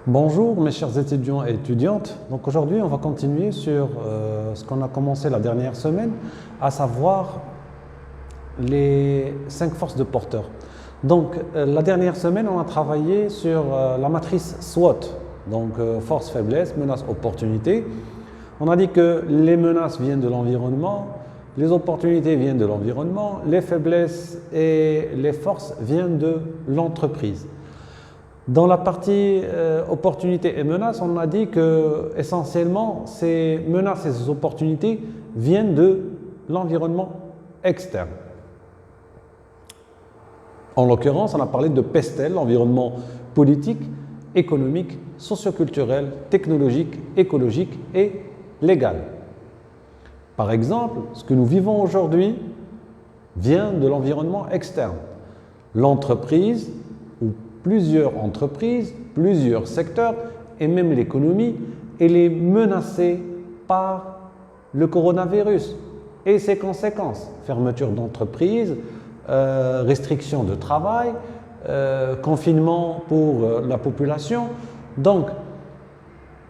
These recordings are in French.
Bonjour mes chers étudiants et étudiantes. Donc aujourd'hui on va continuer sur ce qu'on a commencé la dernière semaine, à savoir les 5 forces de porteurs. Donc la dernière semaine on a travaillé sur la matrice SWOT, donc force, faiblesse, menace, opportunité. On a dit que les menaces viennent de l'environnement, les opportunités viennent de l'environnement, les faiblesses et les forces viennent de l'entreprise. Dans la partie opportunités et menaces, on a dit que essentiellement ces menaces et ces opportunités viennent de l'environnement externe. En l'occurrence, on a parlé de PESTEL, l'environnement politique, économique, socioculturel, technologique, écologique et légal. Par exemple, ce que nous vivons aujourd'hui vient de l'environnement externe. L'entreprise ou plusieurs entreprises, plusieurs secteurs et même l'économie, elle est menacée par le coronavirus et ses conséquences. Fermeture d'entreprises, restriction de travail, confinement pour la population. Donc,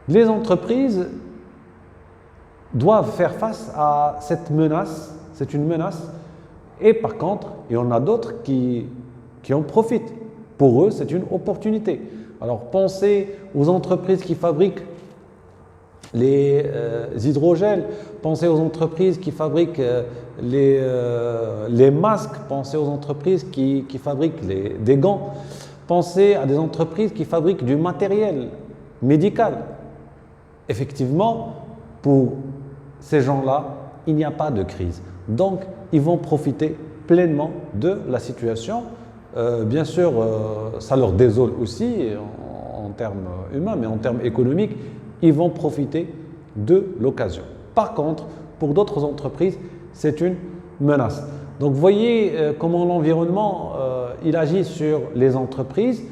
les entreprises doivent faire face à cette menace, c'est une menace, et par contre, il y en a d'autres qui en profitent. Pour eux, c'est une opportunité. Alors, pensez aux entreprises qui fabriquent les hydrogels, pensez aux entreprises qui fabriquent les masques, pensez aux entreprises qui fabriquent des gants, pensez à des entreprises qui fabriquent du matériel médical. Effectivement, pour ces gens-là, il n'y a pas de crise. Donc, ils vont profiter pleinement de la situation. Bien sûr, ça leur désole aussi en termes humains, mais en termes économiques, ils vont profiter de l'occasion. Par contre, pour d'autres entreprises, c'est une menace. Donc, vous voyez comment l'environnement il agit sur les entreprises.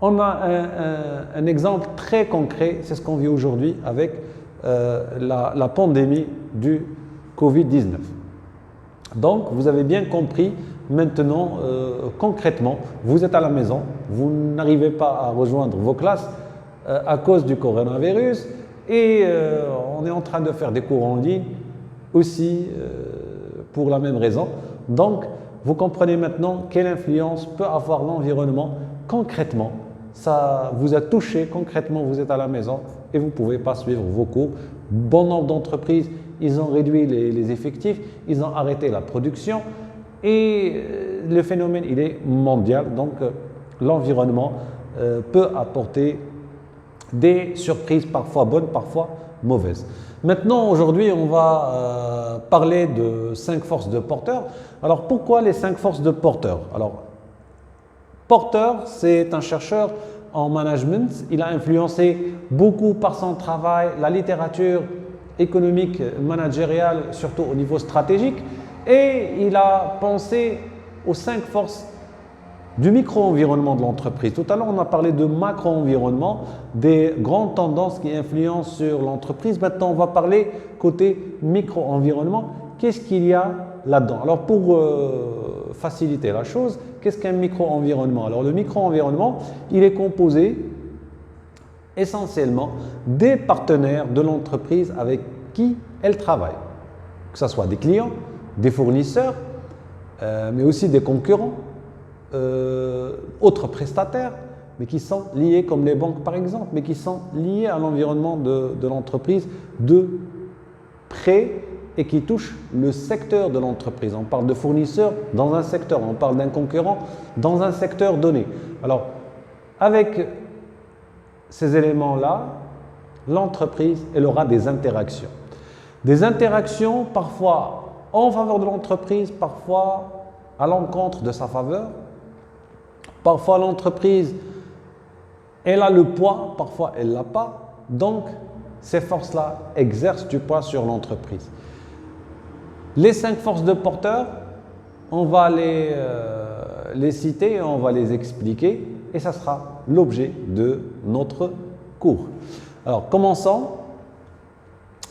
On a un exemple très concret, c'est ce qu'on vit aujourd'hui avec la pandémie du Covid-19. Donc, vous avez bien compris. Maintenant, concrètement, vous êtes à la maison, vous n'arrivez pas à rejoindre vos classes à cause du coronavirus et on est en train de faire des cours en ligne aussi pour la même raison. Donc, vous comprenez maintenant quelle influence peut avoir l'environnement concrètement. Ça vous a touché concrètement, vous êtes à la maison et vous ne pouvez pas suivre vos cours. Bon nombre d'entreprises, ils ont réduit les effectifs, ils ont arrêté la production. Et le phénomène, il est mondial, donc l'environnement peut apporter des surprises parfois bonnes, parfois mauvaises. Maintenant, aujourd'hui, on va parler de 5 forces de porteurs. Alors, pourquoi les 5 forces de porteurs? Alors, Porter, c'est un chercheur en management. Il a influencé beaucoup par son travail la littérature économique, managériale, surtout au niveau stratégique. Et il a pensé aux 5 forces du micro-environnement de l'entreprise. Tout à l'heure, on a parlé de macro-environnement, des grandes tendances qui influencent sur l'entreprise. Maintenant, on va parler côté micro-environnement. Qu'est-ce qu'il y a là-dedans? Alors, pour faciliter la chose, qu'est-ce qu'un micro-environnement? Alors, le micro-environnement, il est composé essentiellement des partenaires de l'entreprise avec qui elle travaille, que ce soit des clients, des fournisseurs, mais aussi des concurrents, autres prestataires, mais qui sont liés, comme les banques par exemple, mais qui sont liés à l'environnement de l'entreprise de près et qui touchent le secteur de l'entreprise. On parle de fournisseurs dans un secteur, on parle d'un concurrent dans un secteur donné. Alors, avec ces éléments-là, l'entreprise, elle aura des interactions. Des interactions parfois en faveur de l'entreprise, parfois à l'encontre de sa faveur. Parfois l'entreprise, elle a le poids, parfois elle ne l'a pas. Donc, ces forces-là exercent du poids sur l'entreprise. Les 5 forces de porteurs, on va les citer, on va les expliquer et ça sera l'objet de notre cours. Alors, commençons.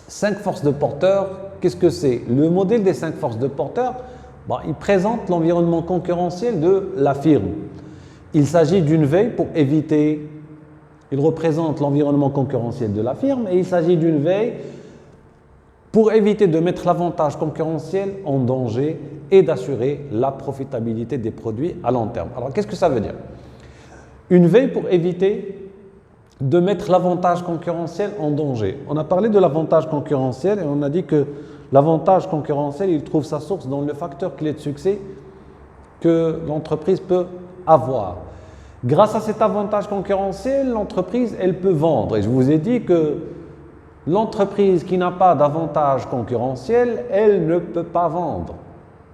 5 forces de porteurs, qu'est-ce que c'est? Le modèle des 5 forces de porteurs, il présente l'environnement concurrentiel de la firme. Il s'agit d'une veille pour éviter Il représente l'environnement concurrentiel de la firme et il s'agit d'une veille pour éviter de mettre l'avantage concurrentiel en danger et d'assurer la profitabilité des produits à long terme. Alors, qu'est-ce que ça veut dire? Une veille pour éviter de mettre l'avantage concurrentiel en danger. On a parlé de l'avantage concurrentiel et on a dit que l'avantage concurrentiel, il trouve sa source dans le facteur clé de succès que l'entreprise peut avoir. Grâce à cet avantage concurrentiel, l'entreprise, elle peut vendre. Et je vous ai dit que l'entreprise qui n'a pas d'avantage concurrentiel, elle ne peut pas vendre.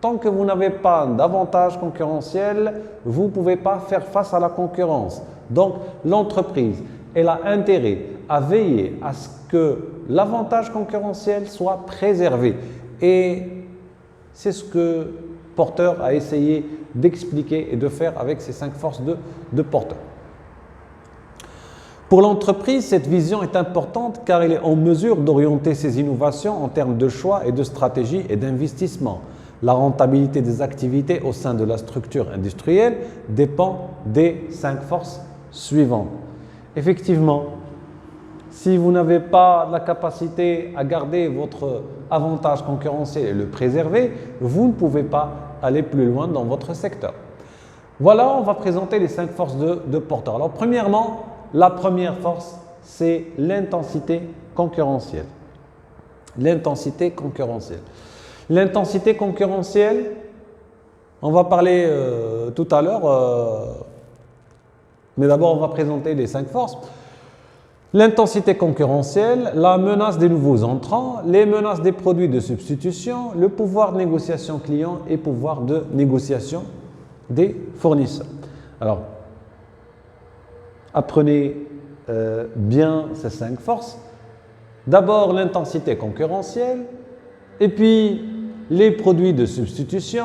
Tant que vous n'avez pas d'avantage concurrentiel, vous ne pouvez pas faire face à la concurrence. Donc, l'entreprise, elle a intérêt à veiller à ce que l'avantage concurrentiel soit préservé. Et c'est ce que Porter a essayé d'expliquer et de faire avec ces 5 forces de Porter. Pour l'entreprise, cette vision est importante car elle est en mesure d'orienter ses innovations en termes de choix et de stratégie et d'investissement. La rentabilité des activités au sein de la structure industrielle dépend des 5 forces suivantes. Effectivement, si vous n'avez pas la capacité à garder votre avantage concurrentiel et le préserver, vous ne pouvez pas aller plus loin dans votre secteur. Voilà, on va présenter les 5 forces de Porter. Alors, premièrement, la première force, c'est l'intensité concurrentielle. L'intensité concurrentielle. L'intensité concurrentielle, on va parler tout à l'heure, mais d'abord on va présenter les 5 forces. L'intensité concurrentielle, la menace des nouveaux entrants, les menaces des produits de substitution, le pouvoir de négociation client et pouvoir de négociation des fournisseurs. Alors, apprenez bien ces 5 forces. D'abord l'intensité concurrentielle, et puis les produits de substitution.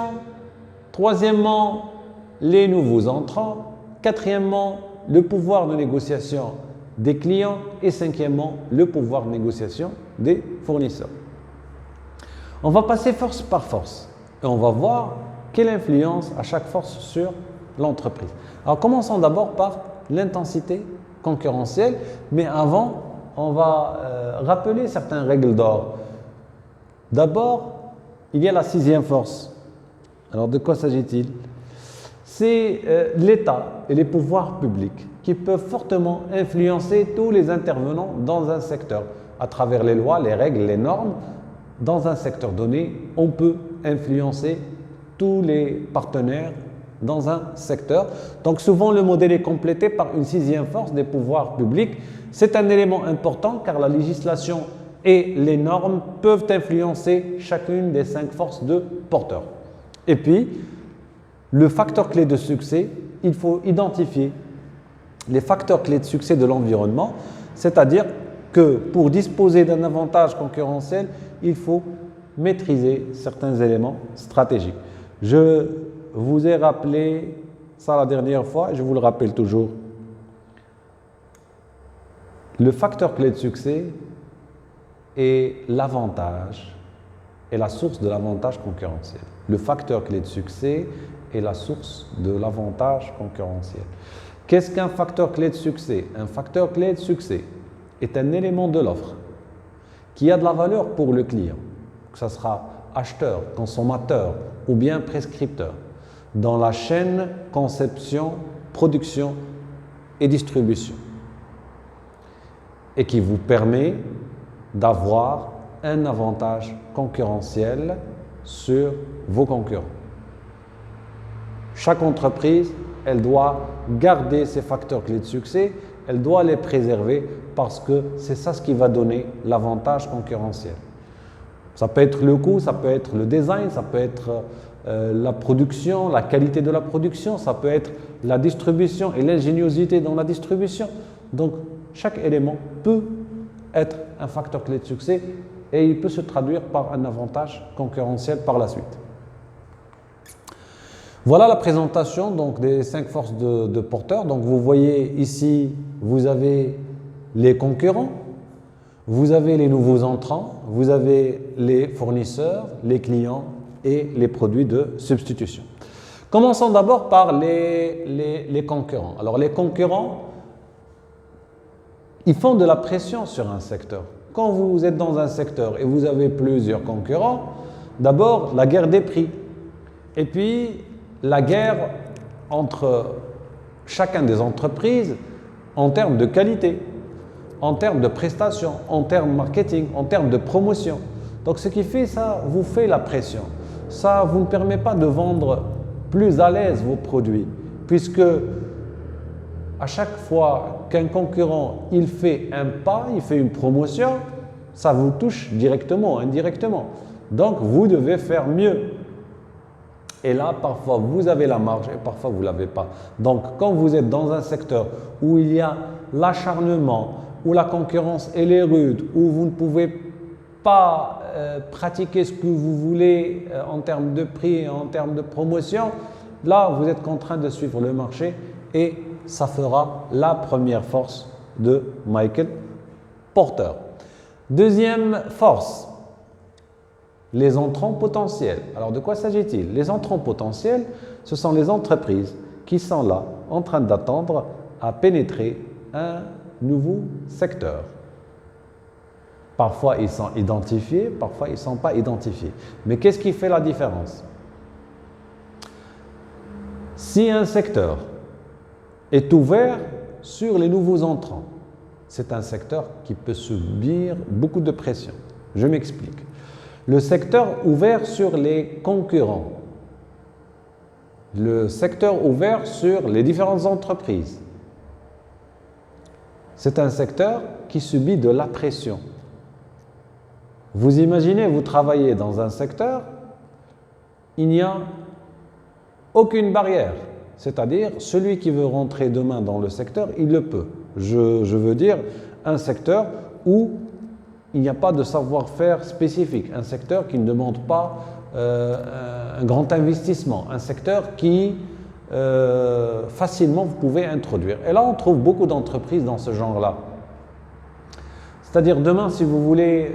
Troisièmement, les nouveaux entrants. Quatrièmement, le pouvoir de négociation des clients. Et cinquièmement, le pouvoir de négociation des fournisseurs. On va passer force par force et on va voir quelle influence a chaque force sur l'entreprise. Alors commençons d'abord par l'intensité concurrentielle, mais avant, on va rappeler certaines règles d'or. D'abord, il y a la 6e force. Alors de quoi s'agit-il? C'est l'État et les pouvoirs publics qui peuvent fortement influencer tous les intervenants dans un secteur. À travers les lois, les règles, les normes, dans un secteur donné, on peut influencer tous les partenaires dans un secteur. Donc souvent, le modèle est complété par une 6e force des pouvoirs publics. C'est un élément important car la législation et les normes peuvent influencer chacune des 5 forces de Porter. Et puis, le facteur clé de succès, il faut identifier les facteurs clés de succès de l'environnement, c'est-à-dire que pour disposer d'un avantage concurrentiel, il faut maîtriser certains éléments stratégiques. Je vous ai rappelé ça la dernière fois, je vous le rappelle toujours. Le facteur clé de succès est l'avantage et la source de l'avantage concurrentiel. Le facteur clé de succès est la source de l'avantage concurrentiel. Qu'est-ce qu'un facteur clé de succès? Un facteur clé de succès est un élément de l'offre qui a de la valeur pour le client, que ce sera acheteur, consommateur ou bien prescripteur, dans la chaîne conception, production et distribution, et qui vous permet d'avoir un avantage concurrentiel sur vos concurrents. Chaque entreprise, elle doit garder ses facteurs clés de succès, elle doit les préserver parce que c'est ça ce qui va donner l'avantage concurrentiel. Ça peut être le coût, ça peut être le design, ça peut être la production, la qualité de la production, ça peut être la distribution et l'ingéniosité dans la distribution. Donc, chaque élément peut être un facteur clé de succès et il peut se traduire par un avantage concurrentiel par la suite. Voilà la présentation donc, des 5 forces de Porter. Donc, vous voyez ici, vous avez les concurrents, vous avez les nouveaux entrants, vous avez les fournisseurs, les clients et les produits de substitution. Commençons d'abord par les concurrents. Alors, les concurrents, ils font de la pression sur un secteur. Quand vous êtes dans un secteur et vous avez plusieurs concurrents, d'abord la guerre des prix, et puis la guerre entre chacun des entreprises en termes de qualité, en termes de prestations, en termes marketing, en termes de promotion. Donc ce qui fait ça, vous fait la pression. Ça vous ne permet pas de vendre plus à l'aise vos produits, puisque à chaque fois qu'un concurrent il fait un pas, il fait une promotion, ça vous touche directement, indirectement. Donc vous devez faire mieux. Et là, parfois, vous avez la marge et parfois, vous ne l'avez pas. Donc, quand vous êtes dans un secteur où il y a l'acharnement, où la concurrence elle est rude, où vous ne pouvez pas pratiquer ce que vous voulez en termes de prix et en termes de promotion, là, vous êtes contraint de suivre le marché et ça fera la première force de Michael Porter. Deuxième force, les entrants potentiels. Alors de quoi s'agit-il? Les entrants potentiels, ce sont les entreprises qui sont là en train d'attendre à pénétrer un nouveau secteur. Parfois ils sont identifiés, parfois ils ne sont pas identifiés. Mais qu'est-ce qui fait la différence? Si un secteur est ouvert sur les nouveaux entrants, c'est un secteur qui peut subir beaucoup de pression. Je m'explique. Le secteur ouvert sur les concurrents, le secteur ouvert sur les différentes entreprises, c'est un secteur qui subit de la pression. Vous imaginez, vous travaillez dans un secteur, il n'y a aucune barrière. C'est-à-dire, celui qui veut rentrer demain dans le secteur, il le peut. Je veux dire un secteur où il n'y a pas de savoir-faire spécifique, un secteur qui ne demande pas un grand investissement, un secteur qui facilement vous pouvez introduire. Et là, on trouve beaucoup d'entreprises dans ce genre-là. C'est-à-dire, demain, si vous voulez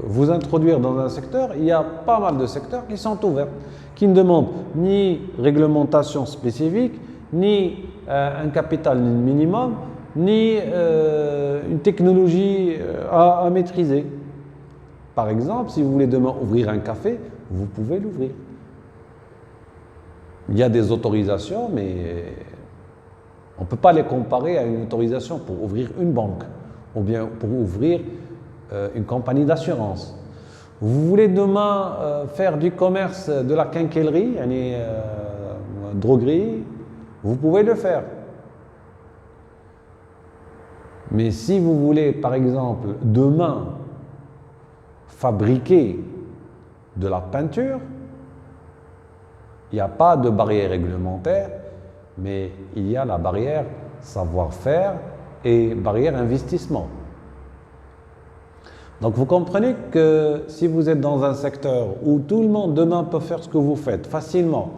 vous introduire dans un secteur, il y a pas mal de secteurs qui sont ouverts, qui ne demandent ni réglementation spécifique, ni un capital minimum, ni une technologie à maîtriser. Par exemple, si vous voulez demain ouvrir un café, vous pouvez l'ouvrir. Il y a des autorisations, mais on ne peut pas les comparer à une autorisation pour ouvrir une banque ou bien pour ouvrir une compagnie d'assurance. Vous voulez demain faire du commerce de la quincaillerie, droguerie, vous pouvez le faire. Mais si vous voulez, par exemple, demain, fabriquer de la peinture, il n'y a pas de barrière réglementaire, mais il y a la barrière savoir-faire et barrière investissement. Donc vous comprenez que si vous êtes dans un secteur où tout le monde demain peut faire ce que vous faites facilement,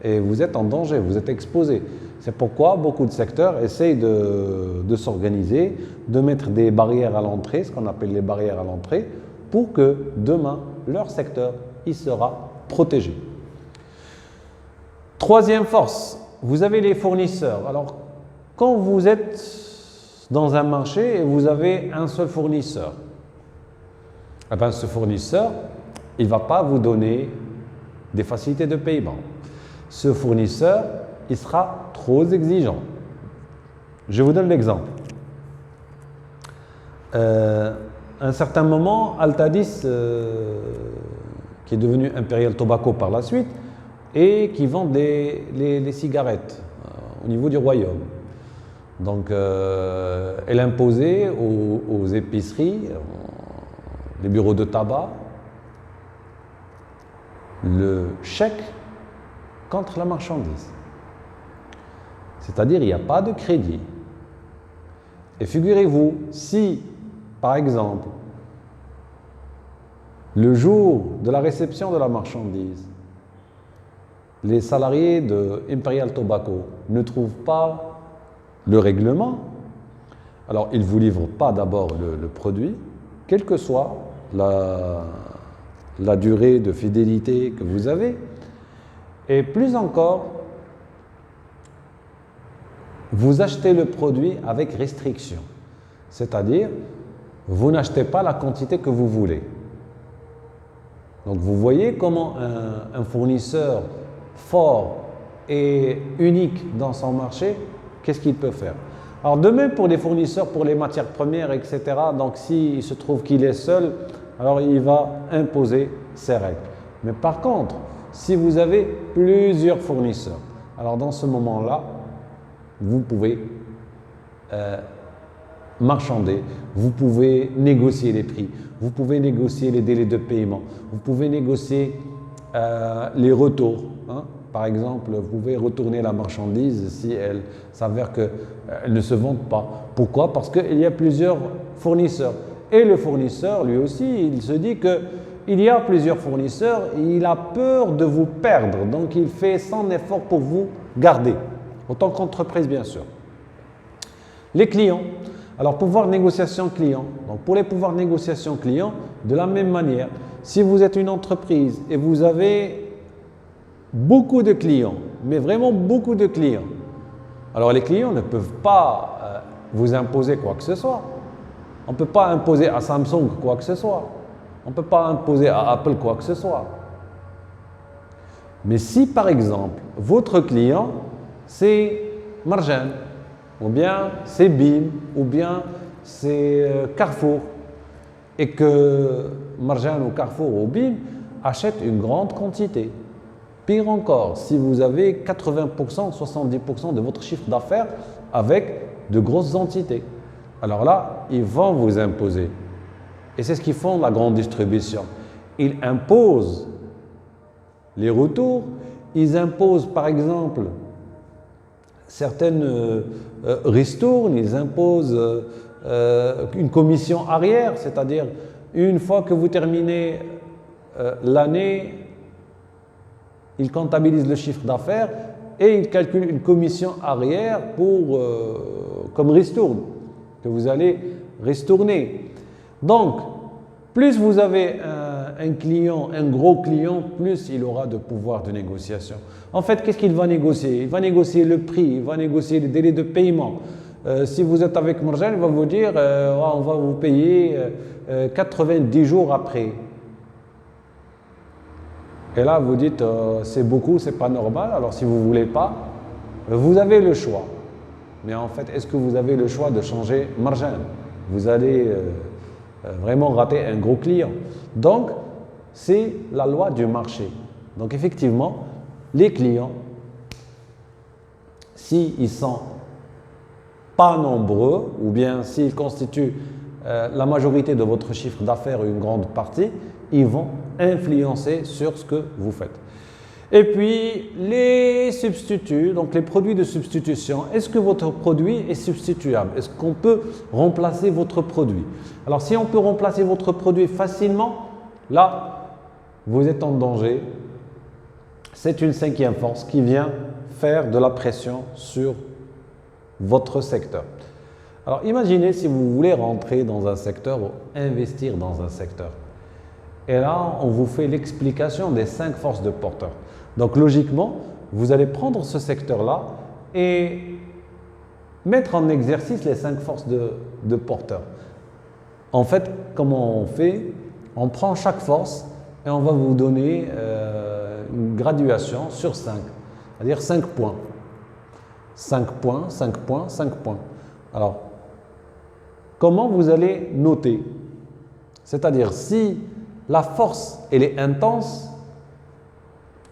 et vous êtes en danger, vous êtes exposé. C'est pourquoi beaucoup de secteurs essayent de s'organiser, de mettre des barrières à l'entrée, ce qu'on appelle les barrières à l'entrée, pour que demain, leur secteur, il sera protégé. Troisième force, vous avez les fournisseurs. Alors, quand vous êtes dans un marché et vous avez un seul fournisseur, eh bien, ce fournisseur, il ne va pas vous donner des facilités de paiement. Ce fournisseur, il sera trop exigeant. Je vous donne l'exemple. À un certain moment, Altadis, qui est devenu Imperial Tobacco par la suite, et qui vend les cigarettes au niveau du royaume. Donc, elle imposait aux épiceries, les bureaux de tabac, le chèque contre la marchandise. C'est-à-dire, il n'y a pas de crédit. Et figurez-vous, si, par exemple, le jour de la réception de la marchandise, les salariés de Imperial Tobacco ne trouvent pas le règlement, alors ils ne vous livrent pas d'abord le produit, quelle que soit la durée de fidélité que vous avez, et plus encore, vous achetez le produit avec restriction. C'est-à-dire, vous n'achetez pas la quantité que vous voulez. Donc vous voyez comment un fournisseur fort et unique dans son marché, qu'est-ce qu'il peut faire? Alors de même pour les fournisseurs, pour les matières premières, etc. Donc s'il se trouve qu'il est seul, alors il va imposer ses règles. Mais par contre, si vous avez plusieurs fournisseurs, alors dans ce moment-là, vous pouvez marchander, vous pouvez négocier les prix, vous pouvez négocier les délais de paiement, vous pouvez négocier les retours. Hein. Par exemple, vous pouvez retourner la marchandise si elle s'avère qu'elle ne se vend pas. Pourquoi? Parce qu'il y a plusieurs fournisseurs. Et le fournisseur, lui aussi, il se dit qu'il y a plusieurs fournisseurs, il a peur de vous perdre, donc il fait son effort pour vous garder, autant qu'entreprise bien sûr. Les clients. Alors, pouvoir négociation client. Donc, pour les pouvoirs négociation client, de la même manière, si vous êtes une entreprise et vous avez beaucoup de clients, mais vraiment beaucoup de clients, alors les clients ne peuvent pas vous imposer quoi que ce soit. On ne peut pas imposer à Samsung quoi que ce soit. On ne peut pas imposer à Apple quoi que ce soit. Mais si par exemple, votre client, c'est Marjan, ou bien c'est BIM, ou bien c'est Carrefour, et que Marjan ou Carrefour ou BIM achètent une grande quantité. Pire encore, si vous avez 80%, 70% de votre chiffre d'affaires avec de grosses entités, alors là, ils vont vous imposer. Et c'est ce qu'ils font la grande distribution. Ils imposent les retours, ils imposent par exemple certaines ristournes, ils imposent une commission arrière, c'est-à-dire une fois que vous terminez l'année, ils comptabilisent le chiffre d'affaires et ils calculent une commission arrière comme ristourne, que vous allez ristourner. Donc, plus vous avez un client, un gros client, plus il aura de pouvoir de négociation. En fait, qu'est-ce qu'il va négocier? Il va négocier le prix, il va négocier les délais de paiement. Si vous êtes avec Marjan, il va vous dire on va vous payer 90 jours après. Et là, vous dites c'est beaucoup, c'est pas normal. Alors, si vous ne voulez pas, vous avez le choix. Mais en fait, est-ce que vous avez le choix de changer Marjan? Vous allez vraiment rater un gros client. Donc, c'est la loi du marché. Donc, effectivement, les clients, s'ils ne sont pas nombreux, ou bien s'ils constituent la majorité de votre chiffre d'affaires, une grande partie, ils vont influencer sur ce que vous faites. Et puis, les substituts, donc les produits de substitution. Est-ce que votre produit est substituable? Est-ce qu'on peut remplacer votre produit? Alors, si on peut remplacer votre produit facilement, là, vous êtes en danger. C'est une cinquième force qui vient faire de la pression sur votre secteur. Alors, imaginez si vous voulez rentrer dans un secteur ou investir dans un secteur. Et là, on vous fait l'explication des 5 forces de porteur. Donc, logiquement, vous allez prendre ce secteur-là et mettre en exercice les 5 forces de porteur. En fait, comment on fait? On prend chaque force et on va vous donner une graduation sur 5, c'est-à-dire 5 points. 5 points, 5 points, 5 points. Alors, comment vous allez noter? C'est-à-dire, si la force, elle est intense,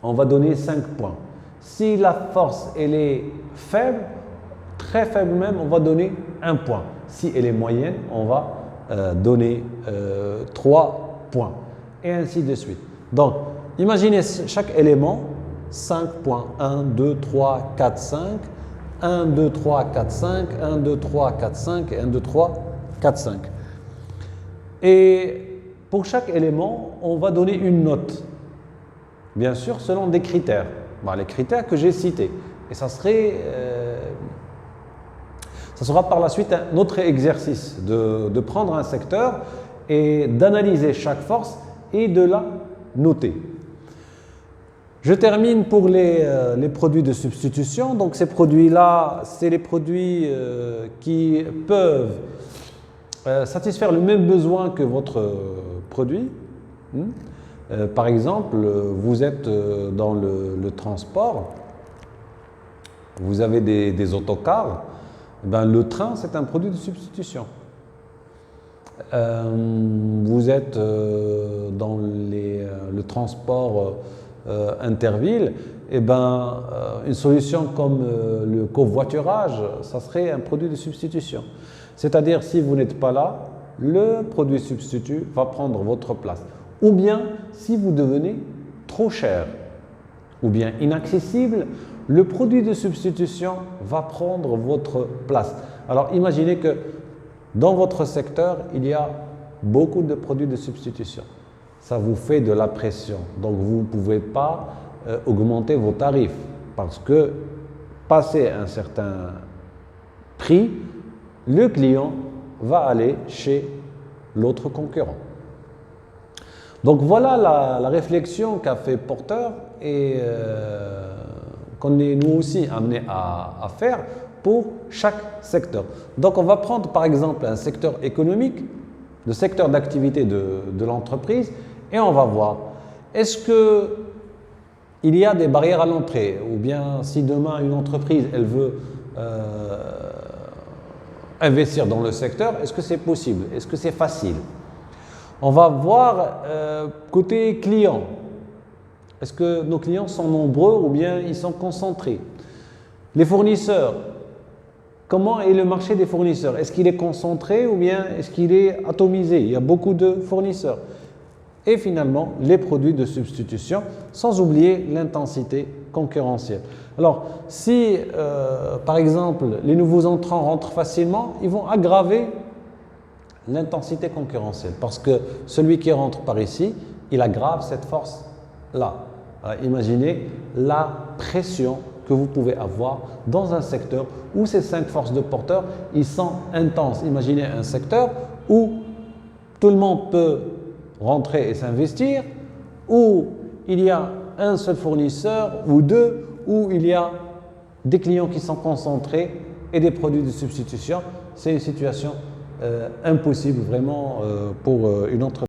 on va donner 5 points. Si la force, elle est faible, très faible même, on va donner 1 point. Si elle est moyenne, on va donner 3 points. Et ainsi de suite. Donc, imaginez chaque élément, 5 points. 1, 2, 3, 4, 5. 1, 2, 3, 4, 5. 1, 2, 3, 4, 5. Et 1, 2, 3, 4, 5. Et pour chaque élément, on va donner une note. Bien sûr, selon des critères. Les critères que j'ai cités. Et ça sera par la suite un autre exercice de prendre un secteur et d'analyser chaque force et de la noter. Je termine pour les produits de substitution. Donc ces produits-là, c'est les produits qui peuvent satisfaire le même besoin que votre produit. Par exemple, vous êtes dans le transport, vous avez des autocars, ben, le train c'est un produit de substitution. Vous êtes dans le transport interville, et ben, une solution comme le covoiturage, ça serait un produit de substitution. C'est-à-dire, si vous n'êtes pas là, le produit substitut va prendre votre place. Ou bien, si vous devenez trop cher ou bien inaccessible, le produit de substitution va prendre votre place. Alors, imaginez que dans votre secteur, il y a beaucoup de produits de substitution. Ça vous fait de la pression. Donc, vous ne pouvez pas augmenter vos tarifs parce que, passé un certain prix, le client va aller chez l'autre concurrent. Donc, voilà la réflexion qu'a fait Porter et qu'on est nous aussi amenés à faire pour chaque secteur. Donc, on va prendre par exemple un secteur économique, le secteur d'activité de l'entreprise, et on va voir, est-ce qu'il y a des barrières à l'entrée? Ou bien si demain une entreprise elle veut investir dans le secteur, est-ce que c'est possible? Est-ce que c'est facile? On va voir côté client. Est-ce que nos clients sont nombreux ou bien ils sont concentrés? Les fournisseurs. Comment est le marché des fournisseurs? Est-ce qu'il est concentré ou bien est-ce qu'il est atomisé? Il y a beaucoup de fournisseurs. Et finalement, les produits de substitution, sans oublier l'intensité concurrentielle. Alors, si par exemple les nouveaux entrants rentrent facilement, ils vont aggraver l'intensité concurrentielle parce que celui qui rentre par ici, il aggrave cette force-là. Imaginez la pression que vous pouvez avoir dans un secteur où ces 5 forces de porteurs, ils sont intenses. Imaginez un secteur où tout le monde peut rentrer et s'investir, où il y a un seul fournisseur ou deux, où il y a des clients qui sont concentrés et des produits de substitution. C'est une situation impossible vraiment pour une entreprise.